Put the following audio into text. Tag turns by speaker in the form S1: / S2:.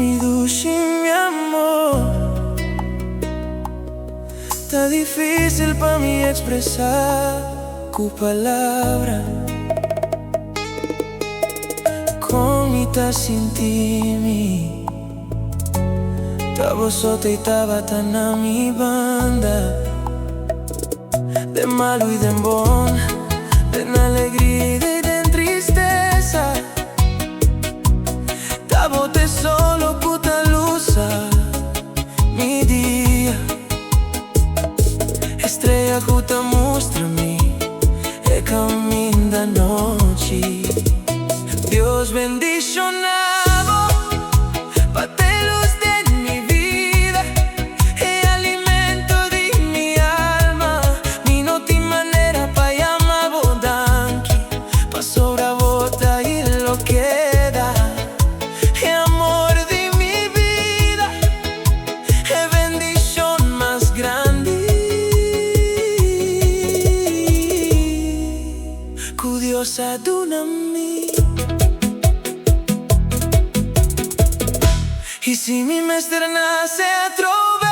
S1: mi dushi, mi amor. Está difícil para mí expresar con palabras como tá sentimi. Tava solta e tava tá na mi banda, de malo y de bom, de alegría y de tristeza. Tava te solo puta lusa mi día. Estrella que te muestra-me el camino da noche. Dios bendicionado pa' te luz de mi vida y alimento de mi alma. Mi no ti manera pa' llamar bodanqui, pa' sobra y lo queda. Y amor de mi vida, es bendición más grande. Que Dios aduna a mí. Y si mi mestre nace a trovar